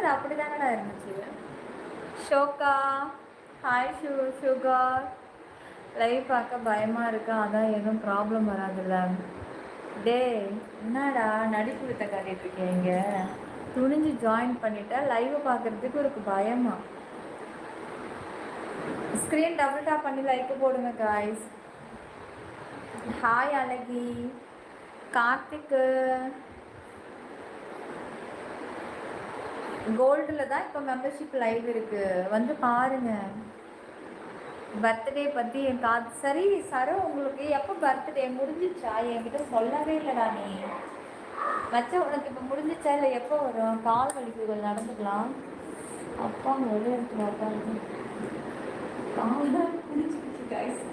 அது அப்படிதானடா இருந்துச்சு. ஷோக்கா ஹாய் சுகா. லைவ் பார்க்க பயமாக இருக்கா, அதான் எதுவும் ப்ராப்ளம் வராதுல்ல. டே என்னடா நடிப்பு வித்த காட்டிட்டு இருக்கீங்க. துணிஞ்சு ஜாயின் பண்ணிட்டா லைவ் பார்க்கறதுக்கு ஒரு பயமா. ஸ்க்ரீன் டபுள் டாப் பண்ணி லைக் போடுங்க காய்ஸ். ஹாய் அழகி, கார்த்திக்கு. கோல்டில் தான் இப்போ மெம்பர்ஷிப் லைவ் இருக்கு, வந்து பாருங்க. பர்த்டே பற்றி என் சரி சரோ, உங்களுக்கு எப்போ பர்த்டே முடிஞ்சிச்சா? என்கிட்ட சொல்லவே இல்லைடா நீ. வச்ச உனக்கு இப்போ முடிஞ்சிச்சா இல்லை எப்போ வரும்? கால் வலிப்புகள் நடந்துக்கலாம். அப்பா ஒரே இடத்துல உட்காந்து கால் முடிஞ்சிச்சு கைஸ்.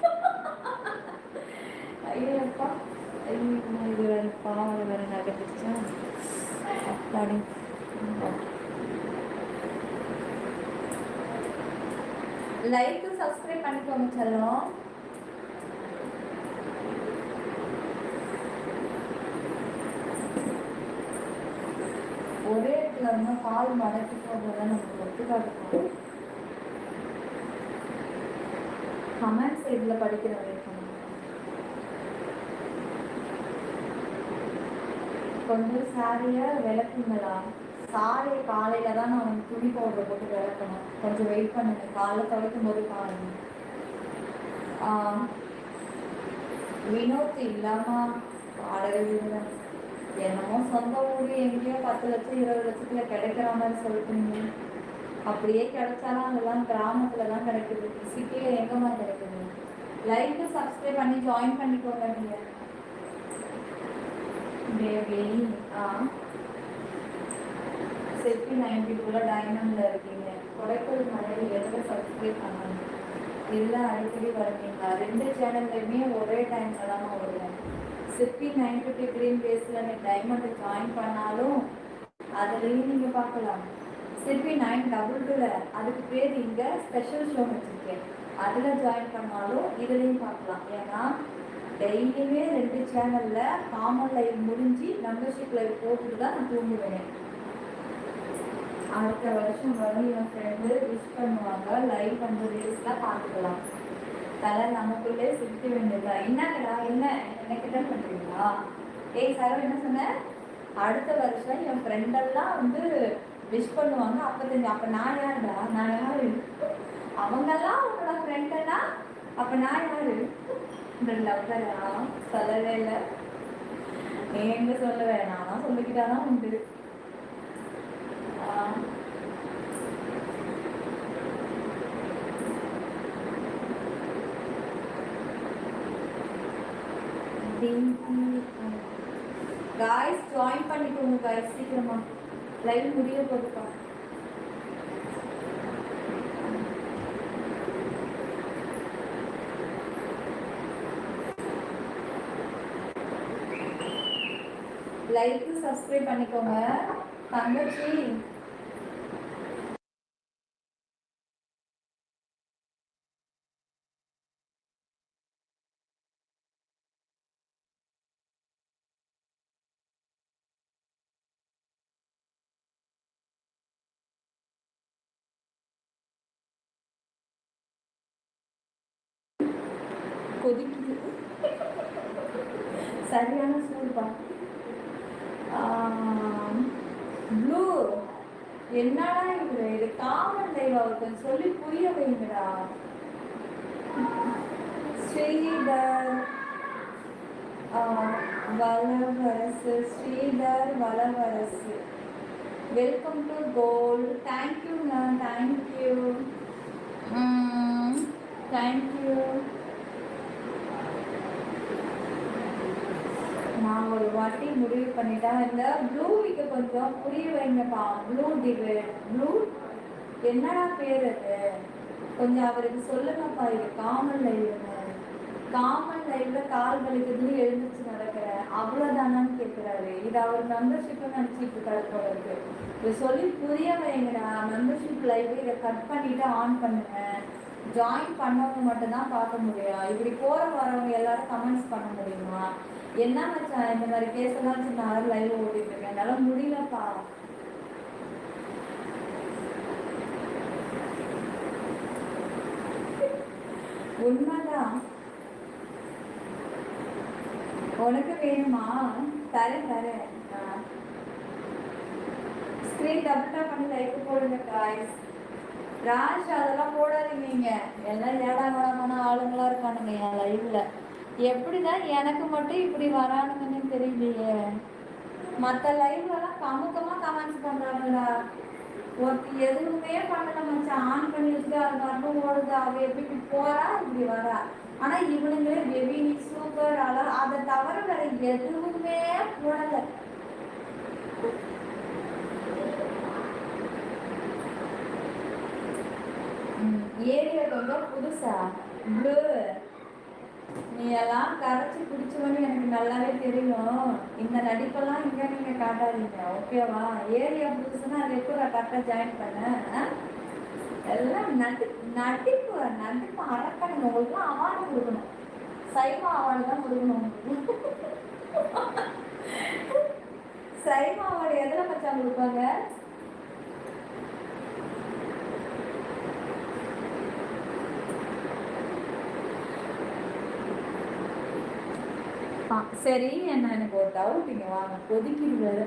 ஐயோப்பா, இது வேறு பாவம் வேறு நடந்துச்சா. அப்பாடி லைக் சப்ஸ்கிரைப் பண்ணிக்கோங்க செல்லம். ஒரே இடத்துல இருந்தால் கால் மடக்கி போடுறத நமக்கு ஒத்துக்காது. கமெண்ட்ஸ் இதில் படிக்கிற வரைக்கும் கொஞ்சம் சாரியை விளக்குங்களா? சாரியை காலையில் தான் நான் துணி பவுடரை போட்டு விளக்கணும். கொஞ்சம் வெயிட் பண்ணுங்க, காலைல துவைக்கும் போது பாருங்க. வினோத் இல்லாமல் பாடகை என்னமோ சொந்த ஊர் எங்கேயோ 10 லட்சம் 20 லட்சத்தில் கிடைக்கிற மாதிரி சொல்லிட்டீங்க. அப்படியே கிடைச்சாலும் அதெல்லாம் கிராமத்தில் தான் கிடைக்குது, சிட்டியில் எங்கேம்மா கிடைக்குது? லைக்கு சப்ஸ்கிரைப் பண்ணி ஜாயின் பண்ணிக்கோங்க நீங்கள். பேபி செப்பி 92 டைமண்டில் இருக்கீங்க. கொடைக்கல் மலையில் எதில் சப்ஸ்கிரைப் பண்ணணும்? இல்லை அடிக்கடி வருவீங்களா? 2 சேனல்லையுமே ஒரே டைமில் தான் வருவேன். சிப்பி 950 க்ரீன் பேஸில் நீ டைமண்ட் ஜாயின் பண்ணாலும் அதுலேயும் நீங்கள் பார்க்கலாம். சிப்பி 922 அதுக்கு பேர் இங்கே ஸ்பெஷல் ஷோ வச்சுருக்கேன், அதில் ஜாயின் பண்ணாலும் இதுலேயும் பார்க்கலாம். ஏன்னா டெய்லியுமே 2 சேனலில் காமன் லைவ் முடிஞ்சு மெம்பர்ஷிப் லைவ் போட்டுட்டு தான் நான் தூங்குவேன். அடுத்த வருஷம் வரும் என் ஃப்ரெண்டு விஷ் பண்ணுவாங்க, லைவ் வந்து ரீல்ஸ்லாம் பார்த்துக்கலாம். தலை நமக்குள்ளே சிரிக்க வேண்டியதா? என்னங்கடா என்ன எனக்கு தான் பண்ணுறீங்களா? ஏய் சார் என்ன சொன்னேன்? அடுத்த வருஷம் என் ஃப்ரெண்டெல்லாம் வந்து விஷ் பண்ணுவாங்க, அப்போ தெரிஞ்சு. அப்போ நான் யாருடா? நான் யாரு? அவங்கெல்லாம் அவங்களோட ஃப்ரெண்டனா அப்போ நான் யாரு? இந்த லவ்வரா? சொல்லவே இல்லை. நீ எங்கே சொல்லுவேன்? நானும் சொல்லிக்கிட்டாதான் உண்டு. காய்ஸ் ஜாயின் பண்ணிக்கோங்க காய்ஸ், சீக்கிரமா லைவ் முடிய போதுப்பா. லைக் சப்ஸ்கிரைப் பண்ணிக்கோங்க தங்கச்சி. கொதிக்குது, சரியான சூழ்பா. ப்ளூ என்னடா இது காமன் லைவ் அவருக்கு சொல்லி புரிய வைங்கடா. Sridhar Valavarasu, Sridhar Valavarasu, welcome to gold. Thank you ma'am, thank you thank you. நான் ஒரு வாட்டி முடிவு பண்ணிட்டேன். இந்த ப்ளூவிக்கு கொஞ்சம் புரிய வைங்கப்பா. ப்ளூ டிவைட் ப்ளூ என்னடா பேர் அது? கொஞ்சம் அவருக்கு சொல்லுங்கப்பா. இது காமன் லைவ்னு, காமன் லைவ்ல கால் வலிக்குதுன்னு எழுந்துச்சு நடக்கிறேன் அவ்வளோதானான்னு கேட்குறாரு. இது அவர் மெம்பர்ஷிப்னு நினச்சிட்டு இருக்காரு போல இருக்கு. இதை சொல்லி புரிய வைங்கடா. மெம்பர்ஷிப் லைவ் இதை கட் பண்ணிட்டு ஆன் பண்ணுங்க. ஜாயின் பண்ணவங்க மட்டும்தான் பார்க்க முடியும். இப்படி போகிற வரவங்க எல்லாரும் கமெண்ட்ஸ் பண்ண முடியுமா? என்ன மச்சான் இந்த மாதிரி கேஸெல்லாம் நான் லைவ் ஓட்டிட்டு இருக்கேன், என்னால் முடியலப்பா. உண்மைதான். உனக்கு வேணுமா? தரேன் தரேன். ஸ்க்ரீன் டபுள் டாப் பண்ணி லைக் போடுங்க காய்ஸ். ராஜ் அதெல்லாம் போடாதீங்க. நீங்க எல்லாம் ஏடாங்கடாமான ஆளுங்களா இருக்கானுங்க என் லைவ்ல. எப்படிதான் எனக்கு மட்டும் இப்படி வரானுங்கன்னு தெரியலையே. மற்ற லைவ்லலாம் கமுக்கமா கமெண்ட்ஸ் பண்றாங்கடா. ஒருத்தி எதுவுமே பண்ணல மச்சான், ஆன் பண்ணி வச்சுட்டு அது மட்டும் ஓடுது, அவ எப்படி போறா இப்படி வரா. ஆனா இவனுங்களே பேபி நீ சூப்பர் அழகா, அதை தவிர வேற எதுவுமே போடல. ஏரியா கொஞ்சம் புதுசா ப்ளூ, நீ எல்லாம் கரைச்சி குடிச்சவன்னு எனக்கு நல்லாவே தெரியும். இந்த நடிப்பெல்லாம் இங்க நீங்க காட்டாதீங்க, ஓகேவா? ஏரியா புதுசுன்னா அது எப்போ கரெக்டாக ஜாயின் பண்ண எல்லாம் நடிப்பு நடிப்பு அரக்கணுங்க. உங்களுக்குலாம் அவார்டு கொடுக்கணும், சைமா அவார்டு தான் கொடுக்கணும். சைமா அவார்டு எதில் மச்சான் கொடுப்பாங்க? சரி, என்ன எனக்கு ஒரு டவுட், இங்கே வாங்க, கொதிக்கிது வேறு.